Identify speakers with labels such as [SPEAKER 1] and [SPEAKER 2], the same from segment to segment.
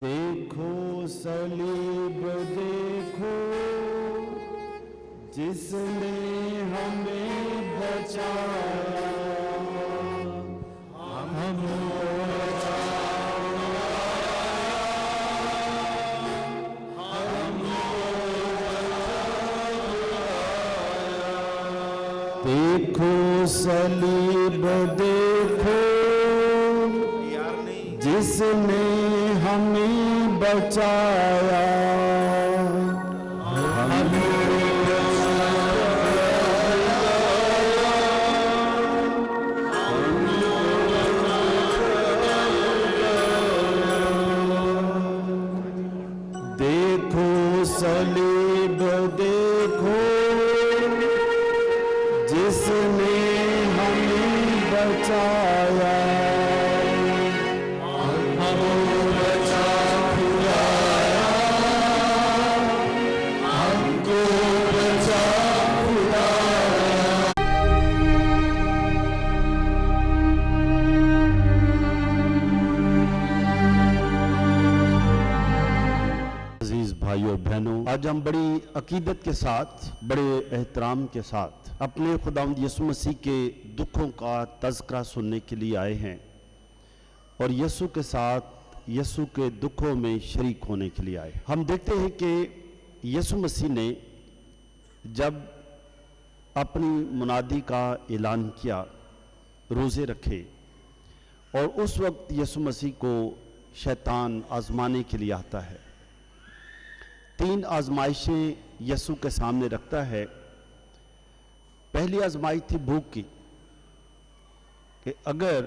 [SPEAKER 1] دیکھو صلیب دیکھو جس نے ہمیں بچایا، ہم دیکھو صلیب دیکھو جس نے ہمیں بچایا، دیکھو صلیب دیکھو جس نے ہمیں بچایا، عزیز بھائیو بہنوں، آج ہم بڑی عقیدت کے ساتھ، بڑے احترام کے ساتھ اپنے خداوند یسوع مسیح کے دکھوں کا تذکرہ سننے کے لیے آئے ہیں اور یسوع کے ساتھ یسوع کے دکھوں میں شریک ہونے کے لیے آئے۔ ہم دیکھتے ہیں کہ یسوع مسیح نے جب اپنی منادی کا اعلان کیا، روزے رکھے، اور اس وقت یسوع مسیح کو شیطان آزمانے کے لیے آتا ہے۔ 3 آزمائشیں یسوع کے سامنے رکھتا ہے۔ پہلی آزمائش تھی بھوک کی، کہ اگر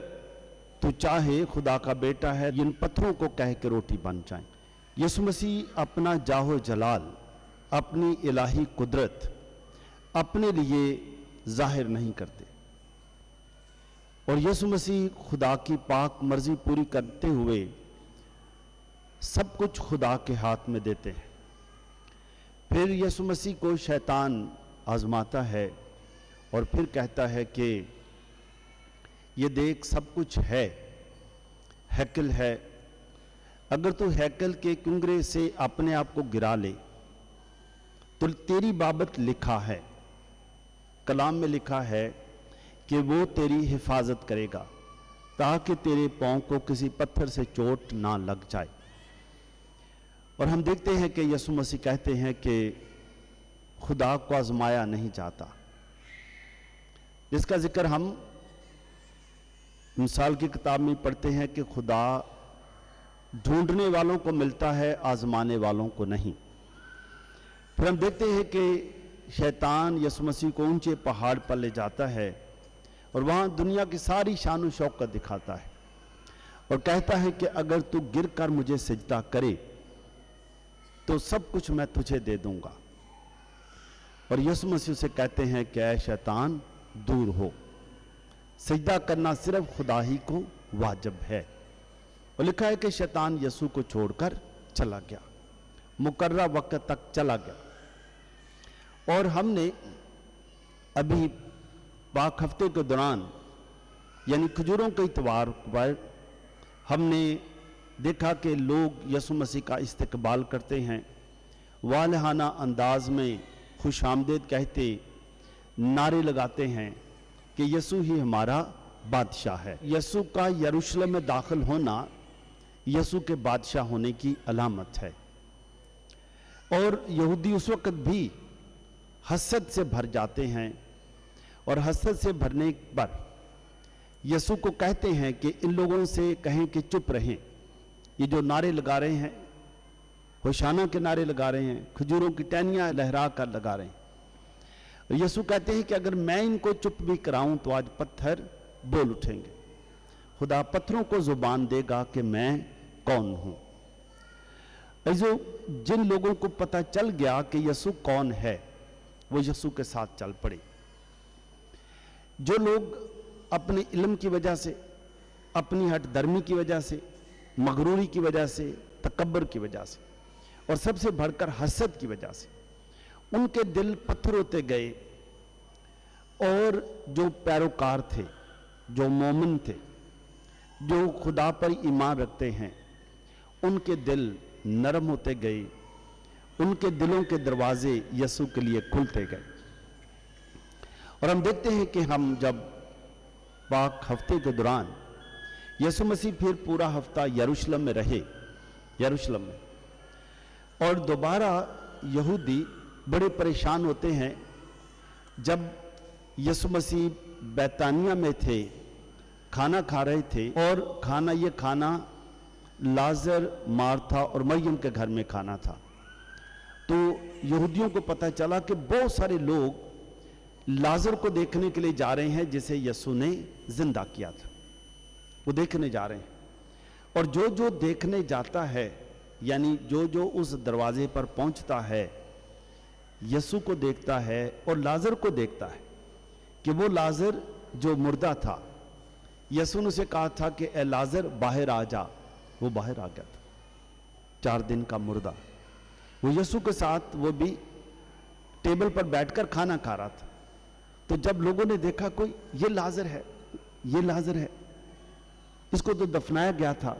[SPEAKER 1] تو چاہے خدا کا بیٹا ہے، ان پتھروں کو کہہ کے روٹی بن جائیں۔ یسوع مسیح اپنا جاہ و جلال، اپنی الہی قدرت اپنے لیے ظاہر نہیں کرتے، اور یسوع مسیح خدا کی پاک مرضی پوری کرتے ہوئے سب کچھ خدا کے ہاتھ میں دیتے ہیں۔ پھر یسوع مسیح کو شیطان آزماتا ہے اور پھر کہتا ہے کہ یہ دیکھ سب کچھ ہے، ہیکل ہے، اگر تو ہیکل کے کنگرے سے اپنے آپ کو گرا لے تو تیری بابت لکھا ہے، کلام میں لکھا ہے کہ وہ تیری حفاظت کرے گا تاکہ تیرے پاؤں کو کسی پتھر سے چوٹ نہ لگ جائے۔ اور ہم دیکھتے ہیں کہ یسوع مسیح کہتے ہیں کہ خدا کو آزمایا نہیں جاتا، جس کا ذکر ہم مثال کی کتاب میں پڑھتے ہیں کہ خدا ڈھونڈنے والوں کو ملتا ہے، آزمانے والوں کو نہیں۔ پھر ہم دیکھتے ہیں کہ شیطان یسوع مسیح کو اونچے پہاڑ پر لے جاتا ہے اور وہاں دنیا کی ساری شان و شوکت دکھاتا ہے اور کہتا ہے کہ اگر تو گر کر مجھے سجدہ کرے تو سب کچھ میں تجھے دے دوں گا۔ اور یسوع مسیح سے کہتے ہیں کہ اے شیطان دور ہو، سجدہ کرنا صرف خدا ہی کو واجب ہے۔ اور لکھا ہے کہ شیطان یسوع کو چھوڑ کر چلا گیا، مقررہ وقت تک چلا گیا۔ اور ہم نے ابھی پاک ہفتے کے دوران یعنی کھجوروں کے اتوار پر ہم نے دیکھا کہ لوگ یسوع مسیح کا استقبال کرتے ہیں، والہانہ انداز میں خوش آمدید کہتے، نعرے لگاتے ہیں کہ یسوع ہی ہمارا بادشاہ ہے۔ یسوع کا یروشلم میں داخل ہونا یسوع کے بادشاہ ہونے کی علامت ہے۔ اور یہودی اس وقت بھی حسد سے بھر جاتے ہیں، اور حسد سے بھرنے پر یسوع کو کہتے ہیں کہ ان لوگوں سے کہیں کہ چپ رہیں، یہ جو نعرے لگا رہے ہیں، ہوشانہ کے نعرے لگا رہے ہیں، کھجوروں کی ٹہنیاں لہرا کر لگا رہے ہیں۔ یسوع کہتے ہیں کہ اگر میں ان کو چپ بھی کراؤں تو آج پتھر بول اٹھیں گے۔ خدا پتھروں کو زبان دے گا کہ میں کون ہوں۔ جن لوگوں کو پتہ چل گیا کہ یسوع کون ہے وہ یسوع کے ساتھ چل پڑے۔ جو لوگ اپنے علم کی وجہ سے، اپنی ہٹ درمی کی وجہ سے، مغروری کی وجہ سے، تکبر کی وجہ سے، اور سب سے بڑھ کر حسد کی وجہ سے ان کے دل پتھر ہوتے گئے، اور جو پیروکار تھے، جو مومن تھے، جو خدا پر ایمان رکھتے ہیں، उनके दिल नरम होते गए, उनके दिलों के दरवाजे यीशु के लिए खुलते गए। और हम देखते हैं कि हम जब पाक हफ्ते के दौरान यीशु मसीह फिर पूरा हफ्ता यरूशलेम में रहे, यरूशलेम में, और दोबारा यहूदी बड़े परेशान होते हैं जब यीशु मसीह बैतानिया में थे, खाना खा रहे थे, और ये खाना लाजर, मार्था और मरियम के घर में खाना था। तो यहूदियों को पता चला कि बहुत सारे लोग लाजर को देखने के लिए जा रहे हैं जिसे यीशु ने जिंदा किया था, वो देखने जा रहे हैं। और जो जो देखने जाता है, यानी जो जो उस दरवाजे पर पहुंचता है, यीशु को देखता है और लाजर को देखता है कि वो लाजर जो मुर्दा था, यीशु ने उसे कहा था कि ए लाजर बाहर आ जा, वो बाहर आ गया था, 4 दिन का मुर्दा। वो यीशु के साथ वो भी टेबल पर बैठकर खाना खा रहा था। तो जब लोगों ने देखा कोई ये लाजर है, ये लाजर है, इसको तो दफनाया गया था,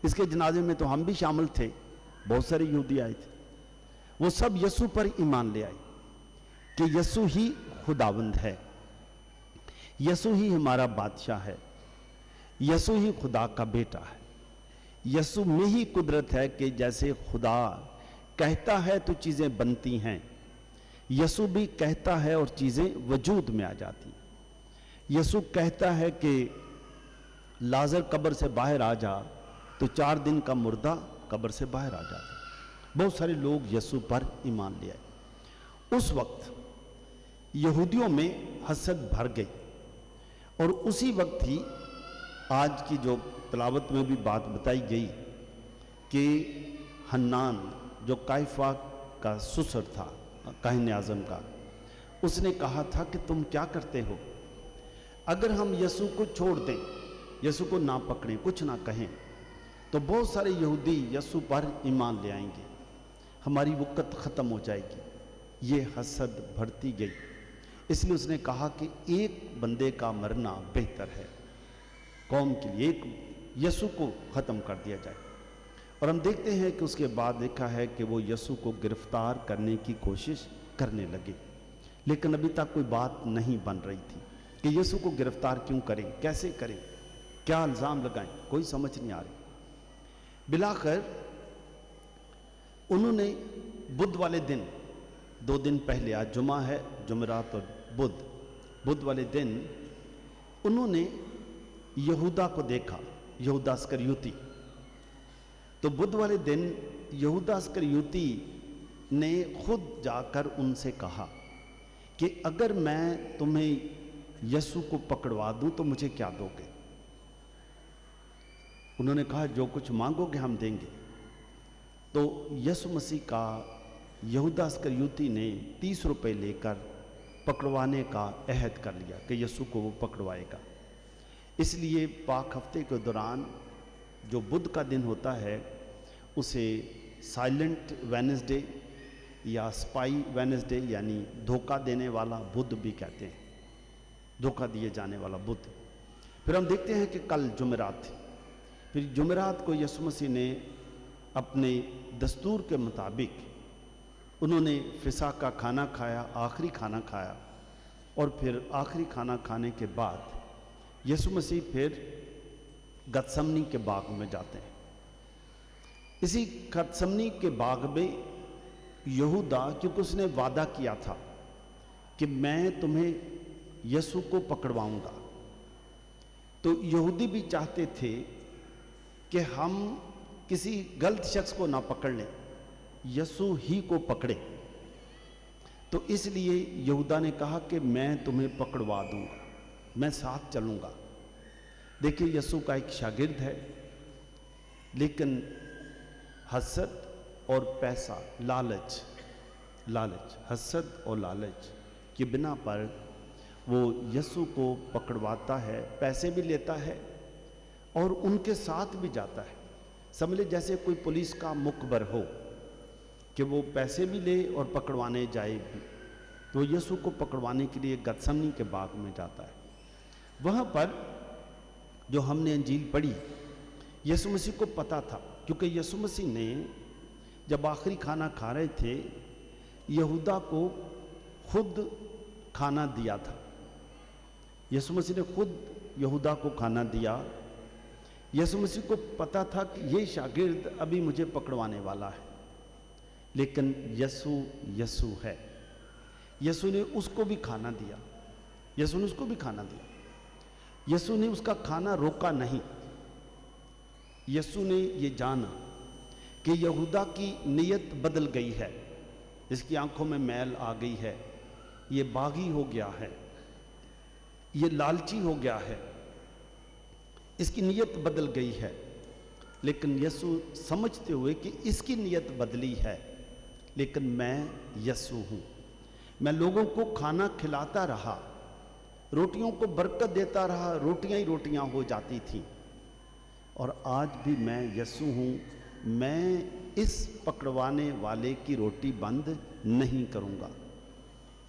[SPEAKER 1] इसके जनाजे में तो हम भी शामिल थे, बहुत सारे यहूदी आए थे, वो सब यीशु पर ईमान ले आए कि यीशु ही खुदावंद है, यीशु ही हमारा बादशाह है, यीशु ही खुदा का बेटा है। यीशु में ही कुदरत है कि जैसे खुदा कहता है तो चीज़ें बनती हैं, यीशु भी कहता है और चीज़ें वजूद में आ जाती हैं। यीशु कहता है कि लाजर कब्र से बाहर आ जा, तो 4 दिन का मुर्दा कब्र से बाहर आ जाता। बहुत सारे लोग यीशु पर ईमान ले आए। उस वक्त यहूदियों में हसद भर गई, और उसी वक्त ही आज की जो तिलावत में भी बात बताई गई कि हन्नान जो काइफा का ससुर था, काहिन आज़म का, उसने कहा था कि तुम क्या करते हो, अगर हम यीशु को छोड़ दें, यीशु को ना पकड़ें, कुछ ना कहें, तो बहुत सारे यहूदी यीशु पर ईमान ले आएंगे, हमारी वक़्त ख़त्म हो जाएगी। ये हसद बढ़ती गई, इसलिए उसने कहा कि एक बंदे का मरना बेहतर है कौम के लिए, एक यीशु को ख़त्म कर दिया जाए। और हम देखते हैं कि उसके बाद देखा है कि वो यीशु को गिरफ्तार करने की कोशिश करने लगे, लेकिन अभी तक कोई बात नहीं बन रही थी कि यीशु को गिरफ्तार क्यों करें, कैसे करें, क्या इल्ज़ाम लगाएं, कोई समझ नहीं आ रही। बिलाखिर उन्होंने बुध वाले दिन, 2 दिन पहले, आज जुमा है, जुमेरात और बुध वाले दिन उन्होंने यहूदा को देखा, यहूदा अस्करियोती। तो बुध वाले दिन यहूदा अस्करियोती ने खुद जाकर उनसे कहा कि अगर मैं तुम्हें यीशु को पकड़वा दूं तो मुझे क्या दोगे। उन्होंने कहा जो कुछ मांगोगे हम देंगे। तो यीशु मसीह का यहूदा अस्करियोती ने 30 रुपये लेकर पकड़वाने का अहद कर लिया कि यीशु को वो पकड़वाएगा। इसलिए पाक हफ्ते के दौरान जो बुध का दिन होता है उसे साइलेंट वेडनेसडे या स्पाई वेडनेसडे, यानी धोखा देने वाला बुध भी कहते हैं, धोखा दिए जाने वाला बुध। फिर हम देखते हैं कि कल जुमेरात थी। फिर जुमेरात को यीशु मसीह ने अपने दस्तूर के मुताबिक उन्होंने फिसा का खाना खाया, आखिरी खाना खाया, और फिर आखिरी खाना खाने के बाद यीशु मसीह फिर गतसमनी के बाग में जाते हैं। इसी गतसमनी के बाग में यहूदा, क्योंकि उसने वादा किया था कि मैं तुम्हें यीशु को पकड़वाऊंगा, तो यहूदी भी चाहते थे कि हम किसी गलत शख्स को ना पकड़ लें, यीशु ही को पकड़े। तो इसलिए यहूदा ने कहा कि मैं तुम्हें पकड़वा दूंगा, मैं साथ चलूंगा। देखिए यीशु का एक शागिर्द है, लेकिन हसद और पैसा, लालच, हसद और लालच के बिना पर वो यीशु को पकड़वाता है, पैसे भी लेता है और उनके साथ भी जाता है। समझ ले जैसे कोई पुलिस का मुखबर हो कि वो पैसे भी ले और पकड़वाने जाए भी, तो यीशु को पकड़वाने के लिए गतसमनी के बाग में जाता है। वहाँ पर जो हमने अंजील पढ़ी, यीशु मसीह को पता था क्योंकि यीशु मसीह ने जब आखिरी खाना खा रहे थे यहूदा को खुद खाना दिया था। यीशु मसीह ने खुद यहूदा को खाना दिया। यीशु मसीह को पता था कि ये शागिर्द अभी मुझे पकड़वाने वाला है, लेकिन यीशु है। यीशु ने उसको भी खाना दिया। यीशु ने उसको भी खाना दिया। यीशु ने उसका खाना रोका नहीं। यीशु ने ये जाना कि यहूदा की नीयत बदल गई है, इसकी आंखों में मैल आ गई है, ये बागी हो गया है, ये लालची हो गया है, इसकी नीयत बदल गई है। लेकिन यीशु समझते हुए कि इसकी नीयत बदली है, लेकिन मैं यीशु हूँ। मैं लोगों को खाना खिलाता रहा, रोटियों को बरकत देता रहा, रोटियां ही रोटियां हो जाती थीं। और आज भी मैं यीशु हूँ। मैं इस पकड़वाने वाले की रोटी बंद नहीं करूँगा।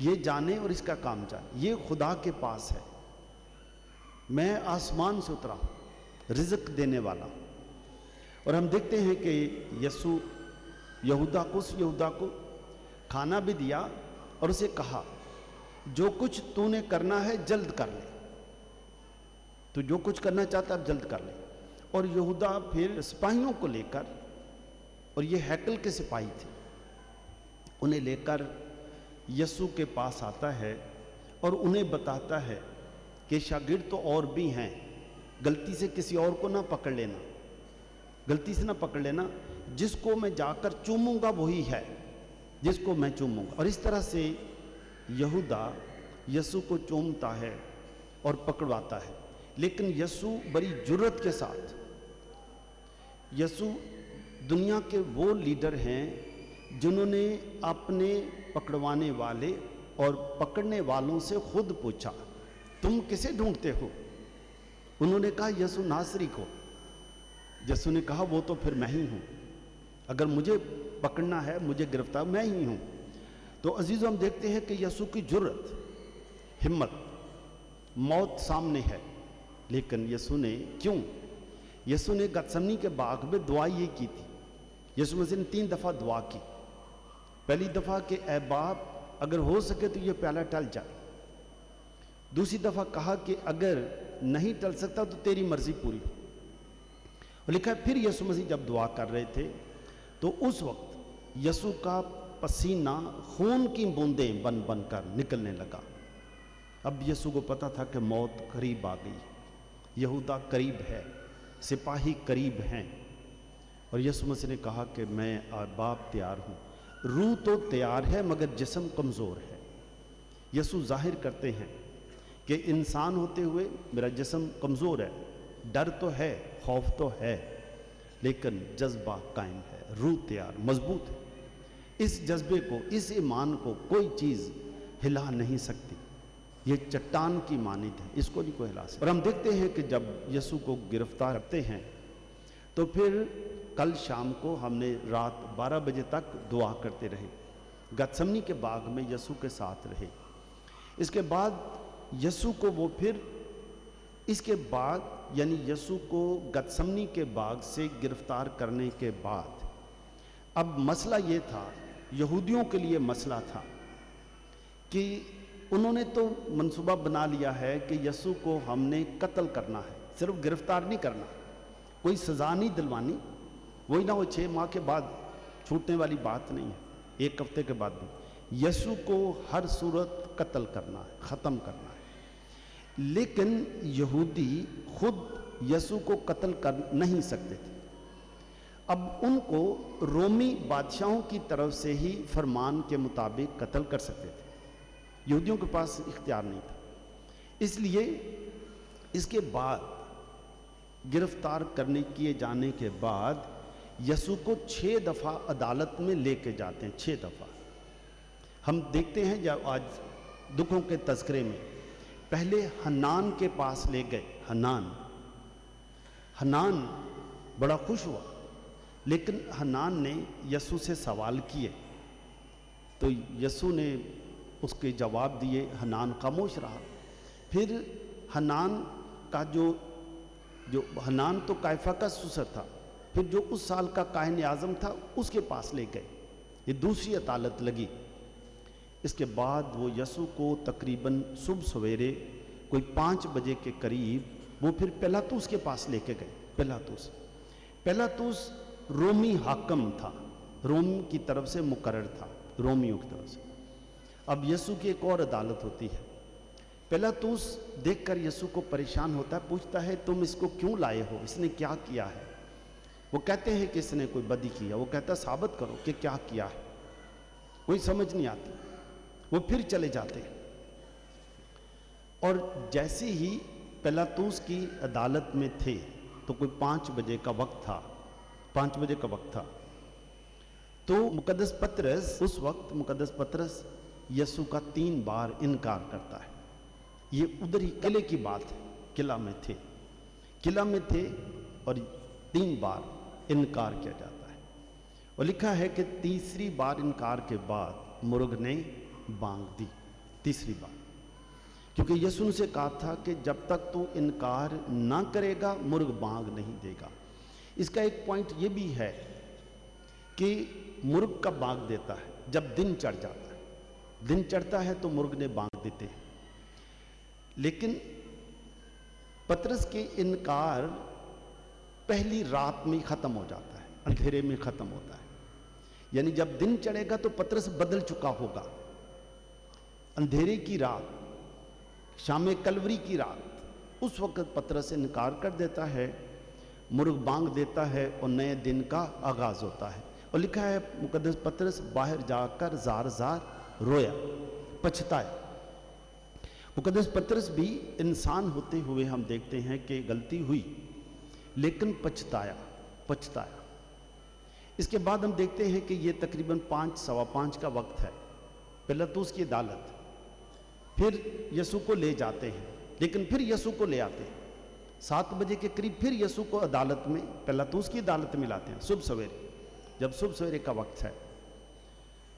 [SPEAKER 1] ये जाने और इसका काम जाने, ये खुदा के पास है। मैं आसमान से उतरा हूँ, रिज़्क देने वाला। और हम देखते हैं कि यीशु यहूदा को खाना भी दिया और उसे कहा, जो कुछ तूने करना है जल्द कर ले। तो जो कुछ करना चाहता है जल्द कर ले। और यहूदा फिर सिपाहियों को लेकर, और ये हैकल के सिपाही थे, उन्हें लेकर यीशु के पास आता है और उन्हें बताता है कि शागिर्द तो और भी हैं, गलती से किसी और को ना पकड़ लेना, गलती से ना पकड़ लेना, जिसको मैं जाकर चूमूंगा वही है, जिसको मैं चूमूंगा। और इस तरह से यहूदा यीशु को चूमता है और पकड़वाता है। लेकिन यीशु बड़ी जुर्रत के साथ, यीशु दुनिया के वो लीडर हैं जिन्होंने अपने पकड़वाने वाले और पकड़ने वालों से खुद पूछा, तुम किसे ढूंढते हो? उन्होंने कहा यीशु नासरी को। यीशु ने कहा वो तो फिर मैं ही हूँ, अगर मुझे पकड़ना है, मुझे गिरफ्तार, मैं ही हूँ। तो अजीज़ों, हम देखते हैं कि यीशु की जुर्रत, हिम्मत, मौत सामने है, लेकिन यीशु ने क्यों? यीशु ने गतसमनी के बाग में दुआ ये की थी। यीशु मसीह ने 3 दफ़ा दुआ की। पहली दफ़ा कि ऐ बाप, अगर हो सके तो ये प्याला टल जाए। दूसरी दफ़ा कहा कि अगर नहीं टल सकता तो तेरी मर्जी पूरी हो। और लिखा है फिर यीशु मसीह जब दुआ कर रहे थे तो उस वक्त यीशु का पसीना खून की बूंदें बन बन कर निकलने लगा। अब यीशु को पता था कि मौत करीब आ गई, यहूदा करीब है, सिपाही करीब हैं। और यीशु मसीह ने कहा कि मैं बाप तैयार हूँ। रूह तो तैयार है मगर जिस्म कमज़ोर है। यीशु जाहिर करते हैं कि इंसान होते हुए मेरा जिस्म कमज़ोर है, डर तो है, खौफ तो है, लेकिन जज्बा कायम है, रूह तैयार, मजबूत है। इस जज्बे को, इस ईमान को कोई चीज़ हिला नहीं सकती। ये चट्टान की मानित है, इसको नहीं कोई हिला सकता। और हम देखते हैं कि जब यीशु को गिरफ्तार करते हैं तो फिर कल शाम को हमने रात 12 बजे तक दुआ करते रहे, गतसमनी के बाग में यीशु के साथ रहे। इसके बाद यीशु को वो फिर, इसके बाद यानी यीशु को गतसमनी के बाग से गिरफ्तार करने के बाद अब मसला ये था, यहूदियों के लिए मसला था कि उन्होंने तो मंसूबा बना लिया है कि यीशु को हमने कत्ल करना है, सिर्फ गिरफ्तार नहीं करना, कोई सज़ा नहीं दिलवानी, वही ना हो 6 माह के बाद छूटने वाली बात नहीं है, 1 हफ्ते के बाद भी यीशु को हर सूरत कत्ल करना है, ख़त्म करना है। लेकिन यहूदी खुद यीशु को कत्ल कर नहीं सकते थे। अब उनको रोमी बादशाहों की तरफ से ही फरमान के मुताबिक कत्ल कर सकते थे, यहूदियों के पास इख्तियार नहीं था। इसलिए इसके बाद गिरफ्तार किए जाने के बाद यीशु को 6 दफ़ा अदालत में लेके जाते हैं, 6 दफ़ा। हम देखते हैं जब आज दुखों के तज़किरे में पहले हन्नान के पास ले गए। हन्नान बड़ा खुश हुआ, लेकिन हन्नान ने यीशु से सवाल किए तो यीशु ने उसके जवाब दिए, हन्नान खामोश रहा। फिर हन्नान का जो हन्नान तो कायफा का ससुर था, پھر جو اس سال کا کاہن اعظم تھا اس کے پاس لے گئے، یہ دوسری عدالت لگی۔ اس کے بعد وہ یسوع کو تقریباً صبح سویرے کوئی 5 بجے کے قریب وہ پھر پیلاطوس کے پاس لے کے گئے۔ پیلاطوس رومی حاکم تھا، روم کی طرف سے مقرر تھا، رومیوں کی طرف سے۔ اب یسوع کی ایک اور عدالت ہوتی ہے۔ پیلاطوس دیکھ کر یسوع کو پریشان ہوتا ہے، پوچھتا ہے تم اس کو کیوں لائے ہو، اس نے کیا کیا ہے؟ وہ کہتے ہیں کہ اس نے کوئی بدی کیا۔ وہ کہتا ہے ثابت کرو کہ کیا کیا ہے۔ کوئی سمجھ نہیں آتی، وہ پھر چلے جاتے ہیں۔ اور جیسے ہی پیلاطوس کی عدالت میں تھے تو کوئی 5 بجے کا وقت تھا، 5 بجے کا وقت تھا، تو مقدس پطرس یسوع کا 3 بار انکار کرتا ہے۔ یہ ادھر ہی قلعے کی بات ہے، قلعہ میں تھے اور 3 بار انکار کیا جاتا ہے۔ اور لکھا ہے کہ تیسری بار انکار کے بعد مرغ نے بانگ دی، تیسری بار، کیونکہ یسوع نے سے کہا تھا کہ جب تک تو انکار نہ کرے گا مرغ بانگ نہیں دے گا۔ اس کا ایک پوائنٹ یہ بھی ہے کہ مرغ کا بانگ دیتا ہے جب دن چڑھ جاتا ہے، دن چڑھتا ہے تو مرغ نے بانگ دیتے ہیں۔ لیکن پطرس کے انکار پہلی رات میں ختم ہو جاتا ہے، اندھیرے میں ختم ہوتا ہے۔ یعنی جب دن چڑھے گا تو پطرس بدل چکا ہوگا۔ اندھیرے کی رات، شام کلوری کی رات، اس وقت پطرس انکار کر دیتا ہے، مرغ بانگ دیتا ہے اور نئے دن کا آغاز ہوتا ہے۔ اور لکھا ہے مقدس پطرس باہر جا کر زار زار رویا، پچھتایا۔ مقدس پطرس بھی انسان ہوتے ہوئے ہم دیکھتے ہیں کہ غلطی ہوئی لیکن پچھتایا۔ اس کے بعد ہم دیکھتے ہیں کہ یہ تقریباً 5 سوا 5 کا وقت ہے، پیلاطوس کی عدالت، پھر یسوع کو لے جاتے ہیں، لیکن پھر یسوع کو لے آتے ہیں 7 بجے کے قریب، پھر یسوع کو عدالت میں، پیلاطوس کی عدالت میں لاتے ہیں صبح سویرے۔ جب صبح سویرے کا وقت ہے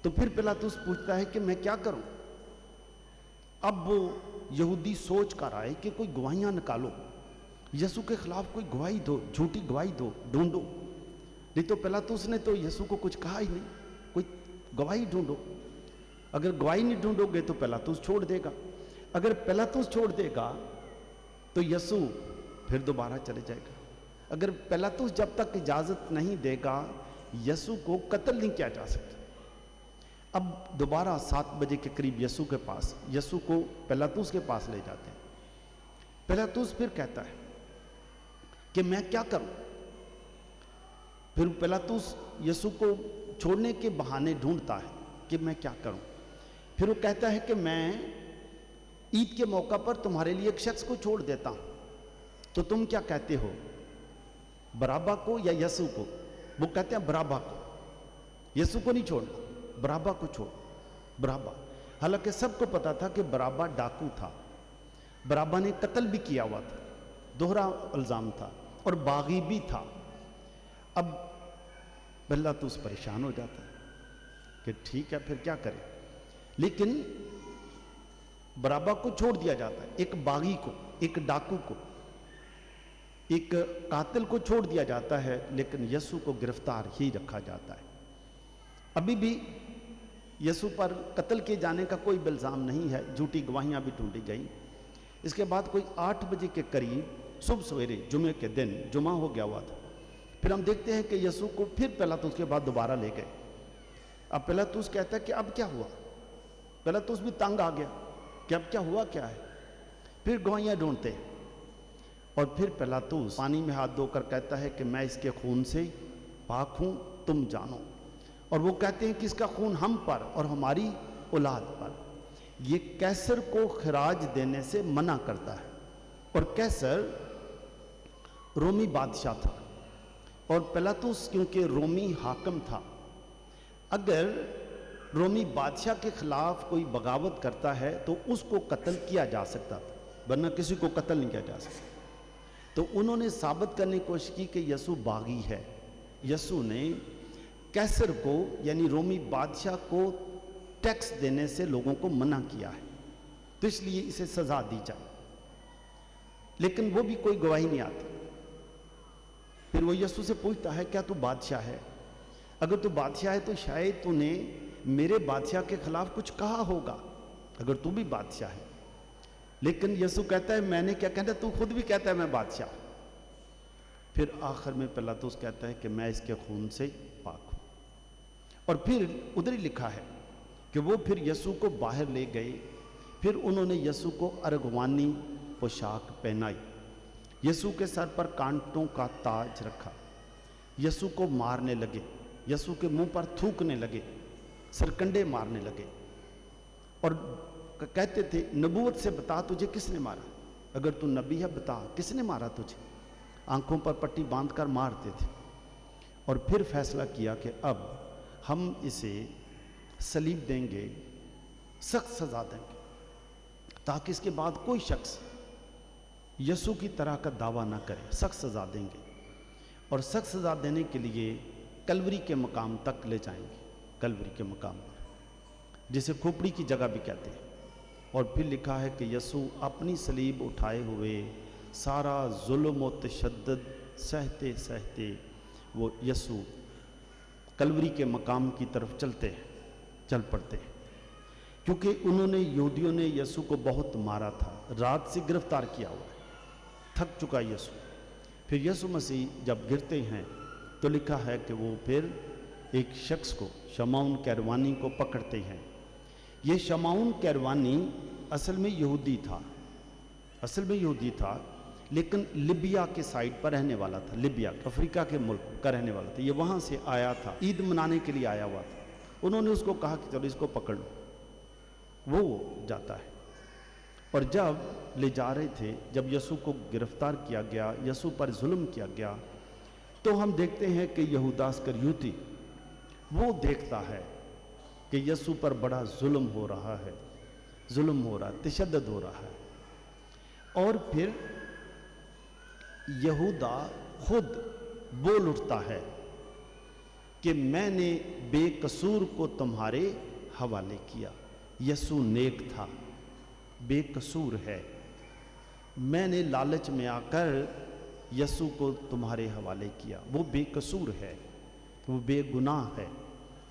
[SPEAKER 1] تو پھر پیلاطوس پوچھتا ہے کہ میں کیا کروں؟ اب وہ یہودی سوچ کر آئے کہ کوئی گواہیاں نکالو، یسوع کے خلاف کوئی گواہی دو، جھوٹی گواہی دو، ڈھونڈو۔ نہیں تو پیلاطوس نے تو یسوع کو کچھ کہا ہی نہیں، کوئی گواہی ڈھونڈو۔ اگر گواہی نہیں ڈھونڈو گے تو پیلاطوس چھوڑ دے گا، اگر پیلاطوس چھوڑ دے گا تو یسوع پھر دوبارہ چلے جائے گا۔ اگر پیلاطوس جب تک اجازت نہیں دے گا یسوع کو قتل نہیں کیا جا سکتا۔ اب دوبارہ 7 بجے کے قریب یسوع کو پیلاطوس کے پاس لے جاتے ہیں۔ پیلاطوس پھر کہتا ہے کہ میں کیا کروں؟ پھر پیلاطوس یسوع کو چھوڑنے کے بہانے ڈھونڈتا ہے کہ میں کیا کروں۔ پھر وہ کہتا ہے کہ میں عید کے موقع پر تمہارے لیے ایک شخص کو چھوڑ دیتا ہوں، تو تم کیا کہتے ہو، بارابا کو یا یسوع کو؟ وہ کہتے ہیں بارابا کو، یسوع کو نہیں چھوڑنا، بارابا کو چھوڑ، بارابا۔ حالانکہ سب کو پتا تھا کہ بارابا ڈاکو تھا، بارابا نے قتل بھی کیا ہوا تھا، دوہرا الزام تھا، اور باغی بھی تھا۔ اب پیلاطوس پریشان ہو جاتا ہے کہ ٹھیک ہے پھر کیا کرے، لیکن بارابا کو چھوڑ دیا جاتا ہے، ایک باغی کو، ایک ڈاکو کو، ایک قاتل کو چھوڑ دیا جاتا ہے، لیکن یسوع کو گرفتار ہی رکھا جاتا ہے۔ ابھی بھی یسوع پر قتل کیے جانے کا کوئی الزام نہیں ہے، جھوٹی گواہیاں بھی ڈھونڈی گئی۔ اس کے بعد کوئی 8 بجے کے قریب صبح سویرے جمعے کے دن، جمعہ ہو گیا ہوا تھا، پھر ہم دیکھتے ہیں کہ یسوع کو پھر پیلاطوس کے بعد دوبارہ لے گئے۔ اب پیلاطوس کہتا ہے کہ اب کیا ہوا؟ پیلاطوس بھی تنگ آ گیا کہ اب کیا ہوا کیا ہے؟ پھر گواہیاں ڈھونڈتے ہیں، اور پھر پیلاطوس پانی میں ہاتھ دھو کر کہتا ہے کہ میں اس کے خون سے پاک ہوں، تم جانو۔ اور وہ کہتے ہیں کہ اس کا خون ہم پر اور ہماری اولاد پر۔ یہ قیصر کو خراج دینے سے منع کرتا ہے، اور قیصر رومی بادشاہ تھا، اور پیلاطوس کیونکہ رومی حاکم تھا، اگر رومی بادشاہ کے خلاف کوئی بغاوت کرتا ہے تو اس کو قتل کیا جا سکتا تھا، ورنہ کسی کو قتل نہیں کیا جا سکتا۔ تو انہوں نے ثابت کرنے کی کوشش کی کہ یسوع باغی ہے۔ یسوع نے قیصر کو یعنی رومی بادشاہ کو ٹیکس دینے سے لوگوں کو منع کیا ہے، تو اس لیے اسے سزا دی جائے، لیکن وہ بھی کوئی گواہی نہیں آتی۔ फिर वो यीशु से पूछता है, क्या तू बादशाह है? अगर तू बादशाह है तो शायद तूने मेरे बादशाह के खिलाफ कुछ कहा होगा, अगर तू भी बादशाह है। लेकिन यीशु कहता है, मैंने क्या कहना, तू खुद भी कहता है मैं बादशाह। फिर आखिर में पिलातुस कहता है कि मैं इसके खून से पाक हूँ। और फिर उधर ही लिखा है कि वो फिर यीशु को बाहर ले गए। फिर उन्होंने यीशु को अर्गवानी पोशाक पहनाई, यीशु के सर पर कांटों का ताज रखा, यीशु को मारने लगे, यीशु के मुंह पर थूकने लगे, सरकंडे मारने लगे और कहते थे, नबूवत से बता तुझे किसने मारा, अगर तू नबी है बता किसने मारा तुझे। आंखों पर पट्टी बांधकर मारते थे। और फिर फैसला किया कि अब हम इसे सलीब देंगे, सख्त सजा देंगे, ताकि इसके बाद कोई शख्स यीशु की तरह का दावा ना करे। सख्त सजा देंगे और सख्त सजा देने के लिए कलवरी के मकाम तक ले जाएंगे, कलवरी के मकाम पर, जिसे खोपड़ी की जगह भी कहते हैं। और फिर लिखा है कि यीशु अपनी सलीब उठाए हुए सारा जुल्म व तशद्दुद सहते सहते वो यीशु कलवरी के मकाम की तरफ चल पड़ते हैं, क्योंकि उन्होंने यहूदियों ने यीशु को बहुत मारा था, रात से गिरफ्तार किया हुआ है, थक चुका यीशु। फिर यीशु मसीह जब गिरते हैं तो लिखा है कि वो फिर एक शख्स को, शमौन कैरवानी को पकड़ते हैं। ये शमौन कैरवानी असल में यहूदी था, लेकिन लिबिया के साइड पर रहने वाला था, लिबिया अफ्रीका के मुल्क का रहने वाला था। ये वहाँ से आया था, ईद मनाने के लिए आया हुआ था। उन्होंने उसको कहा कि चलो इसको पकड़ लो, वो जाता है। और जब ले जा रहे थे, जब यीशु को गिरफ्तार किया गया, यीशु पर जुल्म किया गया, तो हम देखते हैं कि यहूदा इस्करियोती वो देखता है कि यीशु पर बड़ा जुल्म हो रहा है, तशद्दुद हो रहा है। और फिर यहूदा खुद बोल उठता है कि मैंने बेकसूर को तुम्हारे हवाले किया। यीशु नेक था, बेकसूर है, मैंने लालच में आकर यीशु को तुम्हारे हवाले किया। वो बेकसूर है, वो बेगुनाह है,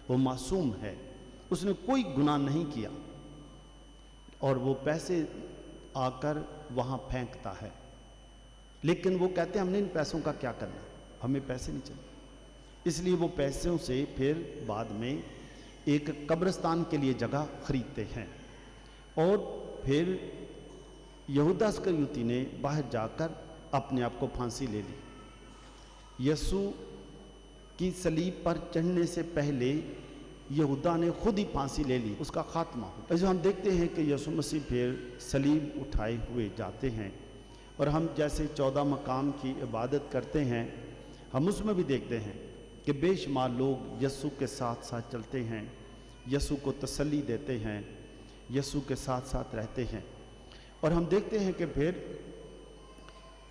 [SPEAKER 1] वो मासूम है, उसने कोई गुनाह नहीं किया। और वो पैसे आकर वहाँ फेंकता है, लेकिन वो कहते हैं हमने इन पैसों का क्या करना, हमें पैसे नहीं चाहिए। इसलिए वो पैसों से फिर बाद में एक कब्रिस्तान के लिए जगह खरीदते हैं। और फिर यहूदा इस्करियोती ने बाहर जाकर अपने आप को फांसी ले ली। यीशु की सलीब पर चढ़ने से पहले यहूदा ने खुद ही फांसी ले ली, उसका खात्मा हो। ऐसे हम देखते हैं कि यीशु मसीह फिर सलीब उठाए हुए जाते हैं। और हम जैसे 14 मकाम की इबादत करते हैं, हम उसमें भी देखते हैं कि बेशुमार लोग यीशु के साथ साथ चलते हैं, यीशु को तसल्ली देते हैं, यीशु के साथ साथ रहते हैं। और हम देखते हैं कि फिर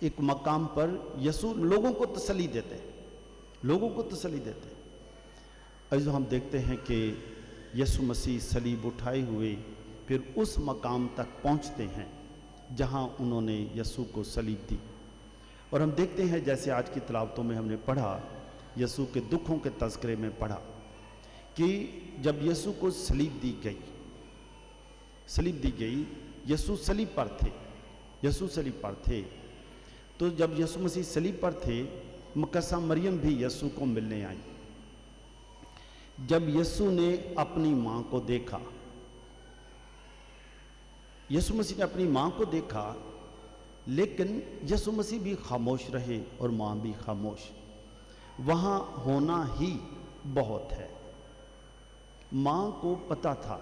[SPEAKER 1] एक मकाम पर यीशु लोगों को तसल्ली देते हैं, ऐसे हम देखते हैं कि यीशु मसीह सलीब उठाए हुए फिर उस मकाम तक पहुंचते हैं जहां उन्होंने यीशु को सलीब दी। और हम देखते हैं जैसे आज की तिलावतों में हमने पढ़ा, यीशु के दुखों के तज़किरे में पढ़ा कि जब यीशु को सलीब दी गई, यीशु सलीब पर थे। तो जब यीशु मसीह सलीब पर थे, मुकद्दसा मरियम भी यीशु को मिलने आई। जब यीशु ने अपनी माँ को देखा, यीशु मसीह ने अपनी माँ को देखा, लेकिन यीशु मसीह भी खामोश रहे और माँ भी खामोश। वहाँ होना ही बहुत है। माँ को पता था,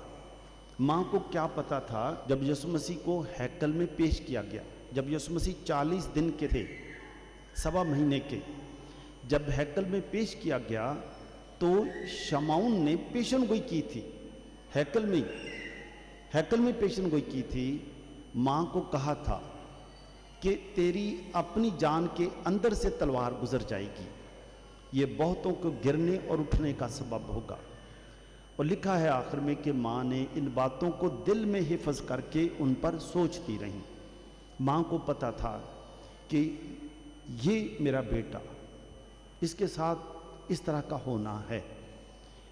[SPEAKER 1] माँ को क्या पता था, जब यीशु मसीह को हैकल में पेश किया गया, जब यीशु मसीह 40 दिन के थे, 1.25 महीने के, जब हैकल में पेश किया गया तो शमौन ने पेशन गोई की थी, हैकल में पेशन गोई की थी। माँ को कहा था कि तेरी अपनी जान के अंदर से तलवार गुजर जाएगी, ये बहुतों को गिरने और उठने का सबब होगा। और लिखा है आखिर में कि माँ ने इन बातों को दिल में हिफ्ज करके उन पर सोचती रही। माँ को पता था कि ये मेरा बेटा اس کے ساتھ اس طرح کا ہونا ہے۔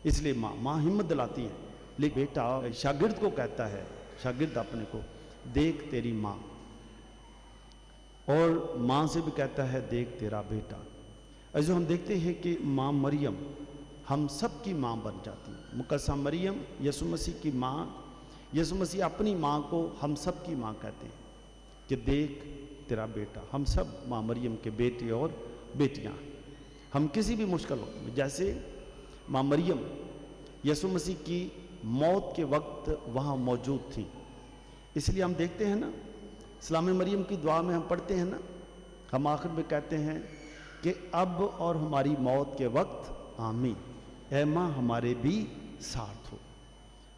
[SPEAKER 1] اس لیے ماں ہمت دلاتی ہے، لیکن بیٹا شاگرد کو کہتا ہے، شاگرد اپنے کو، دیکھ تیری ماں، اور ماں سے بھی کہتا ہے دیکھ تیرا بیٹا۔ ایسے ہم دیکھتے ہیں کہ ماں مریم ہم سب کی ماں بن جاتی ہے۔ مقدسہ مریم یسوع مسیح کی ماں، یسوع مسیح اپنی ماں کو ہم سب کی ماں کہتے ہیں کہ دیکھ تیرا بیٹا۔ ہم سب ماں مریم کے بیٹے اور بیٹیاں ہیں۔ ہم کسی بھی مشکل وقت میں، جیسے ماں مریم یسوع مسیح کی موت کے وقت وہاں موجود تھی، اس لیے ہم دیکھتے ہیں نا سلام مریم کی دعا میں ہم پڑھتے ہیں نا، ہم آخر میں کہتے ہیں کہ اب اور ہماری موت کے وقت آمین، اے ماں ہمارے بھی ساتھ ہو،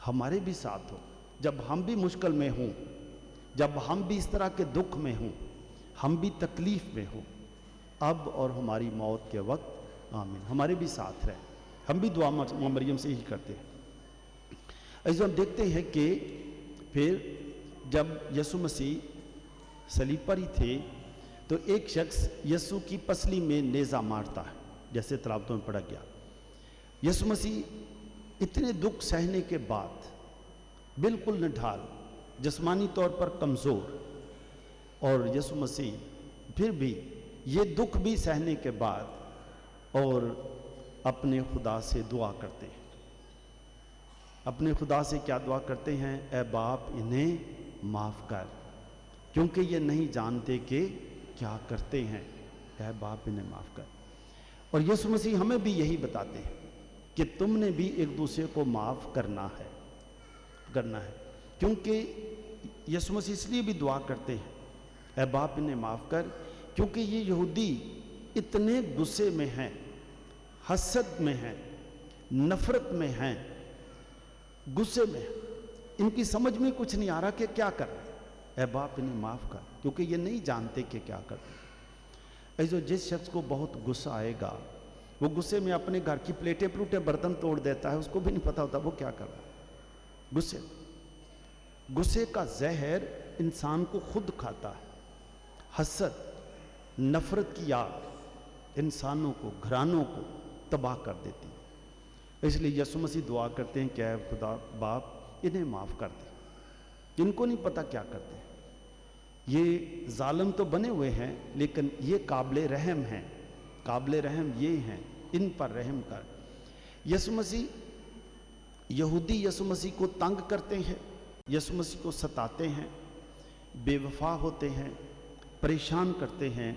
[SPEAKER 1] ہمارے بھی ساتھ ہو، جب ہم بھی مشکل میں ہوں، جب ہم بھی اس طرح کے دکھ میں ہوں، ہم بھی تکلیف میں ہوں، اب اور ہماری موت کے وقت آمین، ہمارے بھی ساتھ رہے۔ ہم بھی دعا ماں مریم سے ہی کرتے ہیں۔ ایسے ہم دیکھتے ہیں کہ پھر جب یسوع مسیح صلیب پر ہی تھے تو ایک شخص یسوع کی پسلی میں نیزہ مارتا ہے، جیسے تلاوتوں میں پڑھا گیا۔ یسوع مسیح اتنے دکھ سہنے کے بعد بالکل نڈھال، جسمانی طور پر کمزور، اور یسوع مسیح پھر بھی یہ دکھ بھی سہنے کے بعد اور اپنے خدا سے دعا کرتے ہیں۔ اپنے خدا سے کیا دعا کرتے ہیں؟ اے باپ انہیں معاف کر، کیونکہ یہ نہیں جانتے کہ کیا کرتے ہیں، اے باپ انہیں معاف کر۔ اور یسوع مسیح ہمیں بھی یہی بتاتے ہیں کہ تم نے بھی ایک دوسرے کو معاف کرنا ہے، کیونکہ یسوع مسیح اس لیے بھی دعا کرتے ہیں اے باپ انہیں معاف کر، کیونکہ یہ یہودی اتنے غصے میں ہیں، حسد میں ہیں، نفرت میں ہیں، غصے میں ہیں، ان کی سمجھ میں کچھ نہیں آ رہا کہ کیا کر رہے ہیں۔ اے باپ انہیں معاف کر، کیونکہ یہ نہیں جانتے کہ کیا کرتے ہیں۔ ایسے جس شخص کو بہت غصہ آئے گا وہ غصے میں اپنے گھر کی پلیٹیں پلوٹیں برتن توڑ دیتا ہے، اس کو بھی نہیں پتہ ہوتا وہ کیا کر رہا ہے۔ غصے کا زہر انسان کو خود کھاتا ہے۔ حسد، نفرت کی آگ انسانوں کو، گھرانوں کو تباہ کر دیتی ہے۔ اس لیے یسوع مسیح دعا کرتے ہیں کہ اے خدا باپ انہیں معاف کر دے، ان کو نہیں پتہ کیا کرتے ہیں۔ یہ ظالم تو بنے ہوئے ہیں لیکن یہ قابل رحم ہیں، قابل رحم یہ ہیں، ان پر رحم کر۔ یسوع مسیح، یہودی یسوع مسیح کو تنگ کرتے ہیں، یسوع مسیح کو ستاتے ہیں، بے وفا ہوتے ہیں، پریشان کرتے ہیں،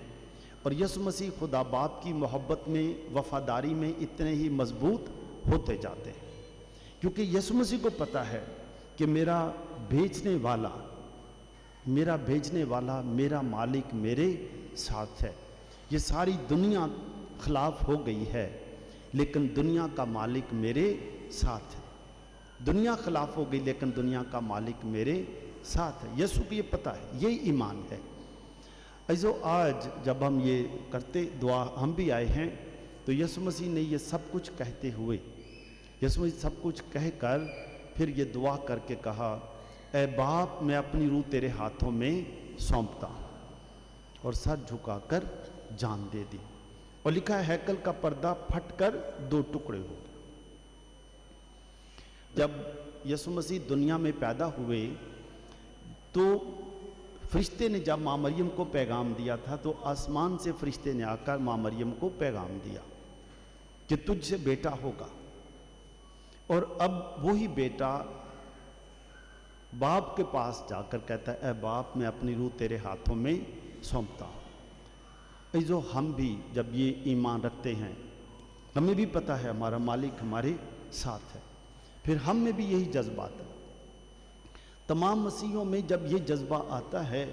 [SPEAKER 1] اور یسوع مسیح خدا باپ کی محبت میں، وفاداری میں اتنے ہی مضبوط ہوتے جاتے ہیں، کیونکہ یسوع مسیح کو پتہ ہے کہ میرا بھیجنے والا میرا مالک میرے ساتھ ہے۔ یہ ساری دنیا خلاف ہو گئی ہے لیکن دنیا کا مالک میرے ساتھ ہے۔ دنیا خلاف ہو گئی لیکن دنیا کا مالک میرے ساتھ ہے۔ یسوع کو یہ پتہ ہے، یہ ایمان ہے۔ ایسو آج جب ہم یہ کرتے دعا ہم بھی آئے ہیں تو یسوع مسیح نے یہ سب کچھ کہتے ہوئے، یسوع مسیح سب کچھ کہہ کر پھر یہ دعا کر کے کہا اے باپ میں اپنی روح تیرے ہاتھوں میں سونپتا ہوں، اور سر جھکا کر جان دے دی۔ اور لکھا ہے ہیکل کا پردہ پھٹ کر 2 ٹکڑے ہو گئے۔ جب یسوع مسیح دنیا میں پیدا ہوئے تو فرشتے نے جب ماں مریم کو پیغام دیا تھا تو آسمان سے فرشتے نے آ کر ماں مریم کو پیغام دیا کہ تجھ سے بیٹا ہوگا، اور اب وہی بیٹا باپ کے پاس جا کر کہتا ہے اے باپ میں اپنی روح تیرے ہاتھوں میں سونپتا ہوں۔ ایسو ہم بھی جب یہ ایمان رکھتے ہیں، ہمیں بھی پتہ ہے ہمارا مالک ہمارے ساتھ ہے، پھر ہم میں بھی یہی جذبہ آتا ہے۔ تمام مسیحیوں میں جب یہ جذبہ آتا ہے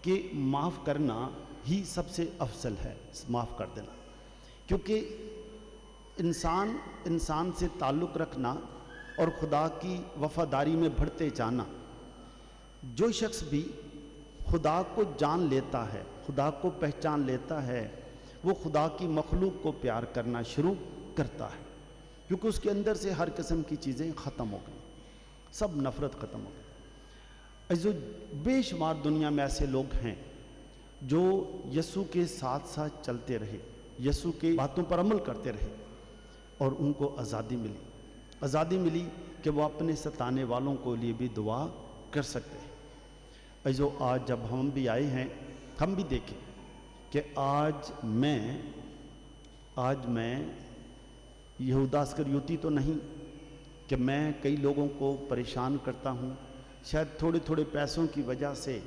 [SPEAKER 1] کہ معاف کرنا ہی سب سے افضل ہے، معاف کر دینا، کیونکہ انسان سے تعلق رکھنا اور خدا کی وفاداری میں بڑھتے جانا، جو شخص بھی خدا کو جان لیتا ہے، خدا کو پہچان لیتا ہے، وہ خدا کی مخلوق کو پیار کرنا شروع کرتا ہے، کیونکہ اس کے اندر سے ہر قسم کی چیزیں ختم ہو گئی، سب نفرت ختم ہو گئی۔ ایسو بے شمار دنیا میں ایسے لوگ ہیں جو یسوع کے ساتھ ساتھ چلتے رہے، यसु की बातों पर अमल करते रहे और उनको आज़ादी मिली कि वो अपने सताने वालों को लिए भी दुआ कर सकते हैं। जो आज जब हम भी आए हैं, हम भी देखें कि आज मैं यहूदा इस्करियोती तो नहीं कि मैं कई लोगों को परेशान करता हूँ, शायद थोड़े थोड़े पैसों की वजह से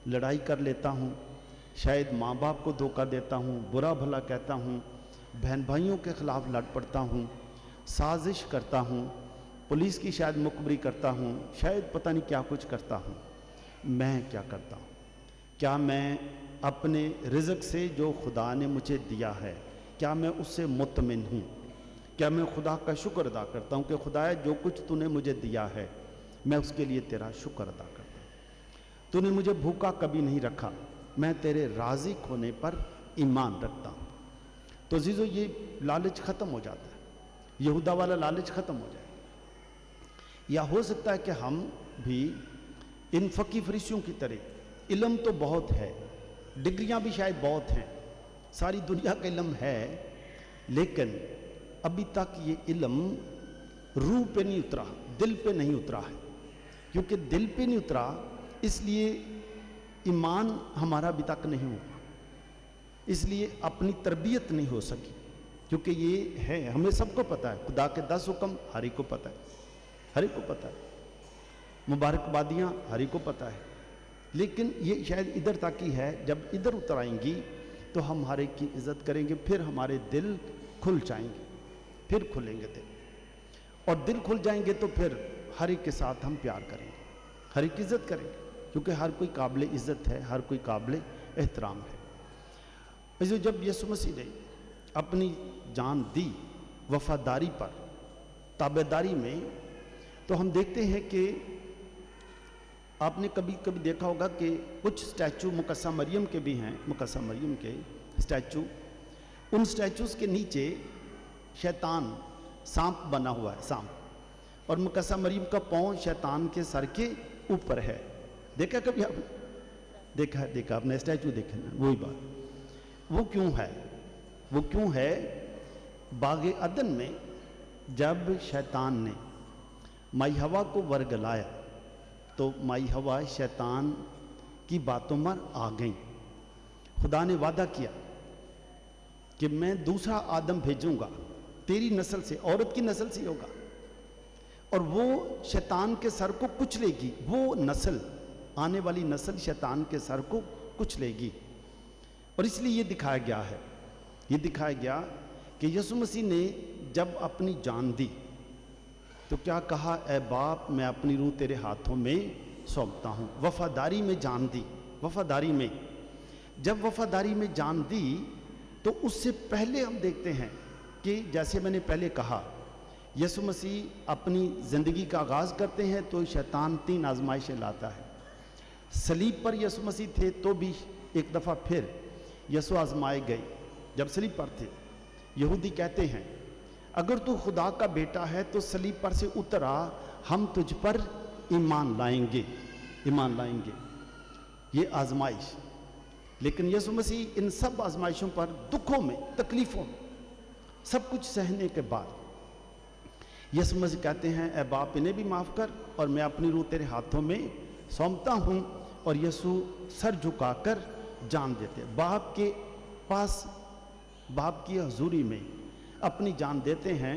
[SPEAKER 1] लड़ाई कर लेता हूँ, शायद माँ बाप को धोखा देता हूँ, बुरा भला कहता हूँ, बहन भाइयों के ख़िलाफ़ लड़ पड़ता हूँ, साजिश करता हूँ, पुलिस की शायद मुखबरी करता हूँ, शायद पता नहीं क्या कुछ करता हूँ। मैं क्या करता हूँ? क्या मैं अपने रिज़्क़ से जो खुदा ने मुझे दिया है, क्या मैं उससे मुतमिन हूँ? क्या मैं खुदा का शुक्र अदा करता हूँ कि खुदाया जो कुछ तूने मुझे दिया है मैं उसके लिए तेरा शुक्र अदा करता हूँ। तूने मुझे भूखा कभी नहीं रखा, मैं तेरे राज़ी होने पर ईमान रखता हूँ। तो जीजो ये लालच ख़त्म हो जाता है, यहूदा वाला लालच ख़त्म हो जाए। या हो सकता है कि हम भी इन फ़की फरीसियों की तरह, इल्म तो बहुत है, डिग्रियां भी शायद बहुत हैं, सारी दुनिया का इल्म है, लेकिन अभी तक ये इल्म रूह पे नहीं उतरा, दिल पे नहीं उतरा है। क्योंकि दिल पे नहीं उतरा इसलिए ईमान हमारा अभी तक नहीं हुआ, इसलिए अपनी तरबियत नहीं हो सकी। क्योंकि ये है, हमें सबको पता है, खुदा के 10 हुक्म हर एक को पता है, हर एक को पता है, मुबारकबादियाँ हर एक को पता है, लेकिन ये शायद इधर तक ही है। जब इधर उतर आएंगी तो हम हर एक की इज़्ज़त करेंगे, फिर हमारे दिल खुल जाएंगे, फिर खुलेंगे दिल, और दिल खुल जाएंगे तो फिर हर एक के साथ हम प्यार करेंगे, हर एक की इज़्ज़त करेंगे, क्योंकि हर कोई काबिल इज़्ज़त है, हर कोई काबिल एहतराम है। इसलिए जब यीशु मसीह ने अपनी जान दी वफादारी पर, ताबेदारी में, तो हम देखते हैं कि आपने कभी कभी देखा होगा कि कुछ स्टैचू मुकस्सा मरियम के भी हैं, मुकस्सा मरियम के स्टैचू, उन स्टैचूज़ के नीचे शैतान सांप बना हुआ है, सांप, और मुकस्सा मरियम का पाँव शैतान के सर के ऊपर है। देखा कभी आपने? देखा आपने स्टैचू देखे ना? वही बात। वो क्यों है? वो क्यों है? बागे अदन में जब शैतान ने माई हवा को वर्गलाया तो माई हवा शैतान की बातों पर आ गई। खुदा ने वादा किया कि मैं दूसरा आदम भेजूंगा, तेरी नस्ल से, औरत की नस्ल से होगा, और वो शैतान के सर को कुचलेगी। वो नस्ल, आने वाली नस्ल शैतान के सर को कुचलेगी। और इसलिए ये दिखाया गया है, ये दिखाया गया कि यीशु मसीह ने जब अपनी जान दी तो क्या कहा? ए बाप, मैं अपनी रूह तेरे हाथों में सौंपता हूँ। वफादारी में जान दी, वफादारी में। जब वफादारी में जान दी तो उससे पहले हम देखते हैं कि जैसे मैंने पहले कहा, यीशु मसीह अपनी ज़िंदगी का आगाज़ करते हैं तो शैतान 3 आजमाइशें लाता है। सलीब पर यीशु मसीह थे तो भी एक दफ़ा फिर यीशु आजमाए गए जब सलीब पर थे। यहूदी कहते हैं अगर तू खुदा का बेटा है तो सलीब पर से उतर आ, हम तुझ पर ईमान लाएंगे, ईमान लाएंगे। ये आजमाइश, लेकिन यीशु मसीह इन सब आजमाइशों पर, दुखों में, तकलीफ़ों में, सब कुछ सहने के बाद यीशु मसीह कहते हैं ए बाप, इन्हें भी माफ़ कर और मैं अपनी रूह तेरे हाथों में सौंपता हूँ। और यीशु सर झुकाकर जान देते, बाप के पास, बाप की हजूरी में अपनी जान देते हैं।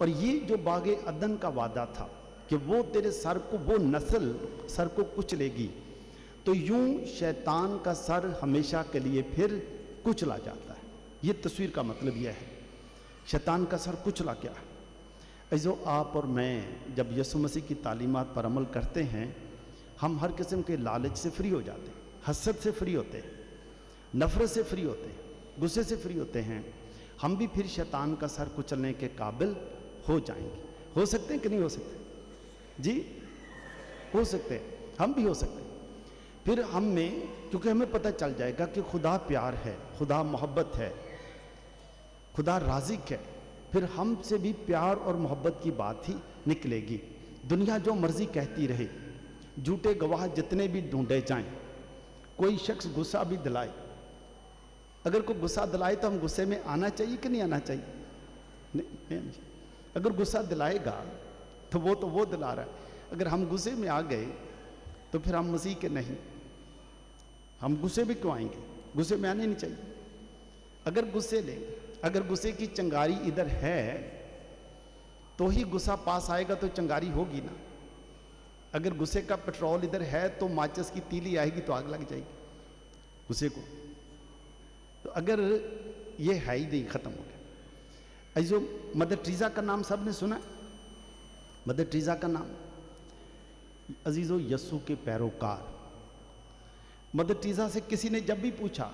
[SPEAKER 1] और ये जो बागे अदन का वादा था कि वो तेरे सर को, वो नस्ल सर को कुचलेगी, तो यूं शैतान का सर हमेशा के लिए फिर कुचला जाता है। ये तस्वीर का मतलब यह है, शैतान का सर कुचला क्या है। जो आप और मैं जब यीशु मसीह की तालीमात पर अमल करते हैं, हम हर किस्म के लालच से फ्री हो जाते हैं, हसद से फ्री होते हैं, नफ़रत से फ्री होते हैं, गुस्से से फ्री होते हैं। हम भी फिर शैतान का सर कुचलने के काबिल हो जाएंगे। हो सकते हैं कि नहीं हो सकते? जी हो सकते हैं, हम भी हो सकते हैं। फिर हम में, क्योंकि हमें पता चल जाएगा कि खुदा प्यार है, खुदा मोहब्बत है, खुदा राज़िक है, फिर हमसे भी प्यार और मोहब्बत की बात ही निकलेगी। दुनिया जो मर्ज़ी कहती रहे, झूठे गवाह जितने भी ढूंढे जाएं, कोई शख्स गुस्सा भी दिलाए,
[SPEAKER 2] अगर कोई गुस्सा दिलाए तो हम गुस्से में आना चाहिए कि नहीं आना चाहिए? नहीं आना चाहिए। अगर गुस्सा दिलाएगा तो वो दिला रहा है। अगर हम गुस्से में आ गए तो फिर हम मसीह के नहीं। हम गुस्से में क्यों आएंगे? गुस्से में आने नहीं चाहिए। अगर गुस्से की चिंगारी इधर है तो ही गुस्सा पास आएगा, तो चिंगारी होगी ना। अगर गुस्से का पेट्रोल इधर है तो माचिस की तीली आएगी तो आग लग जाएगी गुस्से को। तो अगर ये है ही नहीं, खत्म हो गया। जो मदर टेरेसा का नाम सबने सुना? मदर टेरेसा का नाम, अजीजों, यस्सु के पैरोकार। मदर टेरेसा से किसी ने जब भी पूछा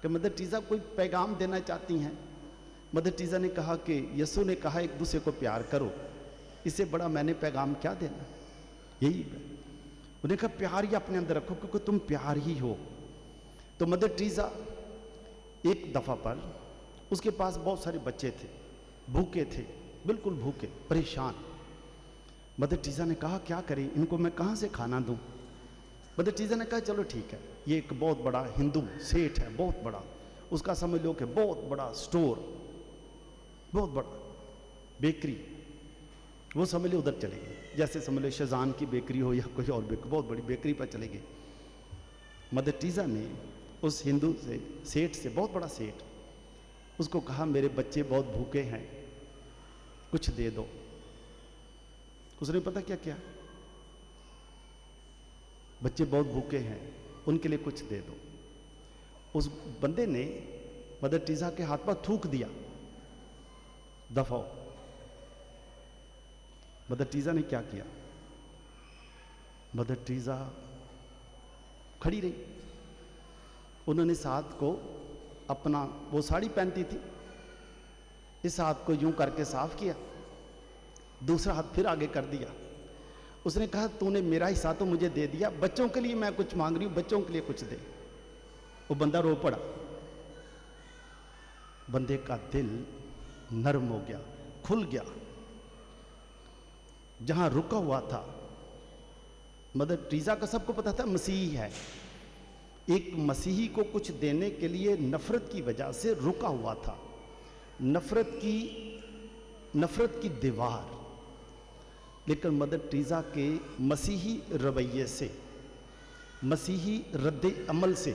[SPEAKER 2] कि मदर टेरेसा कोई पैगाम देना चाहती हैं, मदर टेरेसा ने कहा कि यस्सु ने कहा एक दूसरे को प्यार करो, इससे बड़ा मैंने पैगाम क्या देना। यही है। उन्हें कहा प्यार ही अपने अंदर रखो क्योंकि तुम प्यार ही हो। तो मदर टेरेसा एक दफ़ा पर उसके पास बहुत सारे बच्चे थे, भूखे थे, बिल्कुल भूखे, परेशान। मदर टेरेसा ने कहा क्या करें, इनको मैं कहाँ से खाना दूँ? मदर टेरेसा ने कहा चलो ठीक है, ये एक बहुत बड़ा हिंदू सेठ है, बहुत बड़ा, उसका समझ लो कि बहुत बड़ा स्टोर, बहुत बड़ा बेकरी, वो समझ लो उधर चले गए। जैसे समझ लो शहजान की बेकरी हो या कोई और बेकरी, बहुत बड़ी बेकरी पर चले गए। मदर टेरेसा ने उस हिंदू से, सेठ से, बहुत बड़ा सेठ, उसको कहा मेरे बच्चे बहुत भूखे हैं, कुछ दे दो। उसने पता क्या किया? बच्चे बहुत भूखे हैं, उनके लिए कुछ दे दो। उस बंदे ने मदर टेरेसा के हाथ पर थूक दिया, दफाओ। मदर टेरेसा ने क्या किया? मदर टेरेसा खड़ी रही। उन्होंने इस हाथ को अपना, वो साड़ी पहनती थी, इस हाथ को यूं करके साफ किया, दूसरा हाथ फिर आगे कर दिया। उसने कहा तूने मेरा हिस्सा तो मुझे दे दिया, बच्चों के लिए मैं कुछ मांग रही हूं, बच्चों के लिए कुछ दे। वो बंदा रो पड़ा। बंदे का दिल नरम हो गया, खुल गया। जहां रुका हुआ था, मदर टेरेसा का सबको पता था मसीही है, एक मसीही को कुछ देने के लिए नफरत की वजह से रुका हुआ था। नफरत की दीवार। लेकिन मदर टेरेसा के मसीही रवैये से, मसीही रद्द अमल से,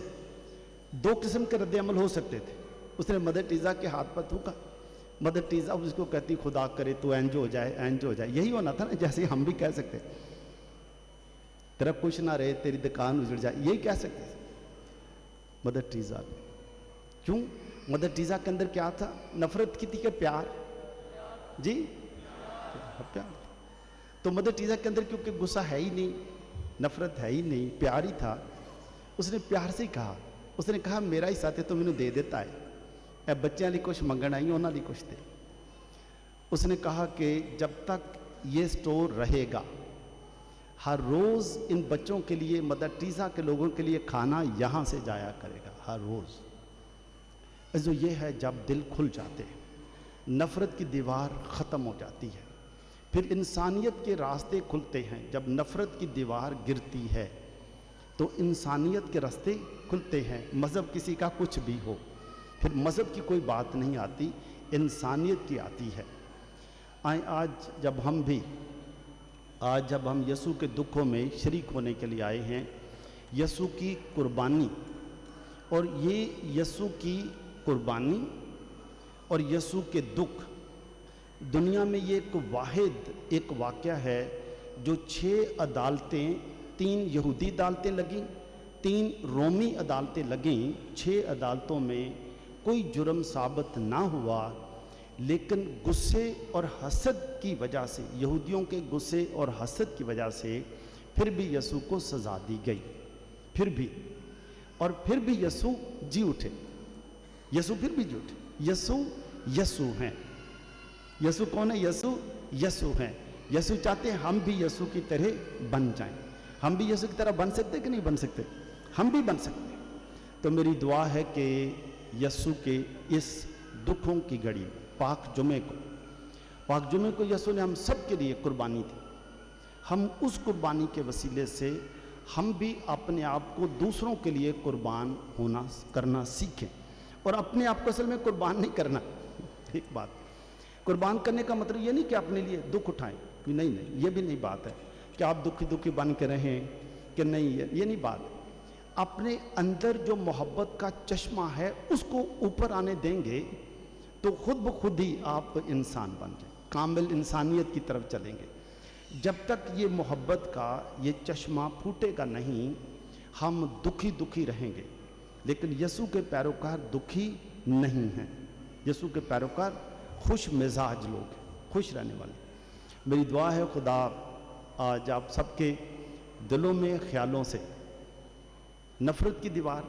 [SPEAKER 2] दो किस्म के रद्द अमल हो सकते थे। उसने मदर टेरेसा के हाथ पर थूका। मदर टेरेसा उसको कहती खुदा करे तो एंज हो जाए, एंज हो जाए। यही होना था ना, जैसे हम भी कह सकते तेरा कुछ ना रहे, तेरी दुकान उजड़ जाए, यही कह सकते थे मदर टेरेसा। क्यों? मदर टेरेसा के अंदर क्या था? नफरत की थी कि प्यार? जी, प्यार। तो मदर टेरेसा के अंदर क्योंकि गुस्सा है ही नहीं, नफरत है ही नहीं, प्यार ही था। उसने प्यार से कहा, उसने कहा मेरा हिस्सा तो मैंने दे देता है, ए बच्चों लिए कुछ मंगण आई, उन्होंने लिए कुछ दे। उसने कहा कि जब तक ये स्टोर रहेगा, हर रोज़ इन बच्चों के लिए, मदर टेरेसा के लोगों के लिए खाना यहाँ से जाया करेगा, हर रोज़। जो ये है जब दिल खुल जाते हैं, नफ़रत की दीवार ख़त्म हो जाती है, फिर इंसानियत के रास्ते खुलते हैं। जब नफ़रत की दीवार गिरती है तो इंसानियत के रास्ते खुलते हैं। मज़हब किसी का कुछ भी हो, फिर मज़हब की कोई बात नहीं आती, इंसानियत की आती है। आज जब हम यीशु के दुखों में शरीक होने के लिए आए हैं, यीशु की कुर्बानी, और ये यीशु की कुर्बानी और यीशु के दुख, दुनिया में ये एक वाक़या है जो 6 अदालतें, 3 यहूदी अदालतें लगीं, 3 रोमी अदालतें लगीं। 6 अदालतों में कोई जुर्म साबित ना हुआ, लेकिन गुस्से और हसद की वजह से, यहूदियों के गुस्से और हसद की वजह से फिर भी यीशु को सज़ा दी गई। फिर भी यीशु जी उठे। यीशु फिर भी जी उठे। यीशु हैं। यीशु कौन है? यीशु हैं। यीशु चाहते हैं हम भी यीशु की तरह बन जाएं। हम भी यीशु की तरह बन सकते कि नहीं बन सकते? हम भी बन सकते हैं। तो मेरी दुआ है कि यीशु के इस दुखों की घड़ी, पाक जुमे को यीशु ने हम सब के लिए कुर्बानी दी। हम उस कुर्बानी के वसीले से हम भी अपने आप को दूसरों के लिए कुर्बान करना सीखें اور اپنے آپ کو اصل میں قربان نہیں کرنا. ایک بات قربان کرنے کا مطلب یہ نہیں کہ اپنے لیے دکھ اٹھائیں, نہیں نہیں, یہ بھی نہیں بات ہے کہ آپ دکھی بن کے رہیں کہ نہیں, یہ نہیں بات. اپنے اندر جو محبت کا چشمہ ہے اس کو اوپر آنے دیں گے تو خود بخود ہی آپ انسان بن جائیں, کامل انسانیت کی طرف چلیں گے. جب تک یہ محبت کا یہ چشمہ پھوٹے گا نہیں, ہم دکھی رہیں گے. لیکن یسوع کے پیروکار دکھی نہیں ہیں, یسوع کے پیروکار خوش مزاج لوگ ہیں, خوش رہنے والے. میری دعا ہے خدا آج آپ سب کے دلوں میں خیالوں سے نفرت کی دیوار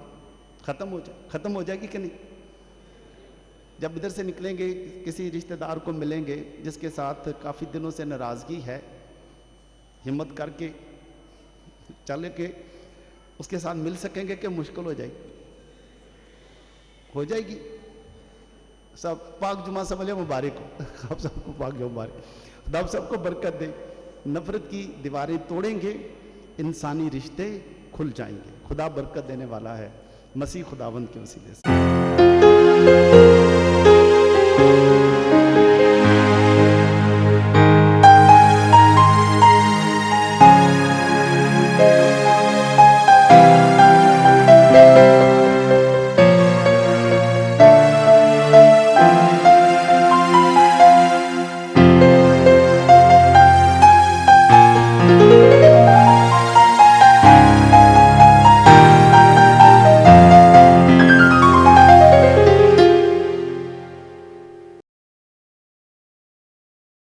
[SPEAKER 2] ختم ہو جائے گی کہ نہیں. جب ادھر سے نکلیں گے کسی رشتہ دار کو ملیں گے جس کے ساتھ کافی دنوں سے ناراضگی ہے, ہمت کر کے چلے کہ اس کے ساتھ مل سکیں گے کہ مشکل ہو جائے گی. سب پاک جمعہ سمجھے مبارک ہو, آپ سب کو پاک جمعہ مبارک. خدا آپ سب کو برکت دے. نفرت کی دیواریں توڑیں گے, انسانی رشتے کھل جائیں گے. خدا برکت دینے والا ہے, مسیح خداوند کے وسیلے سے.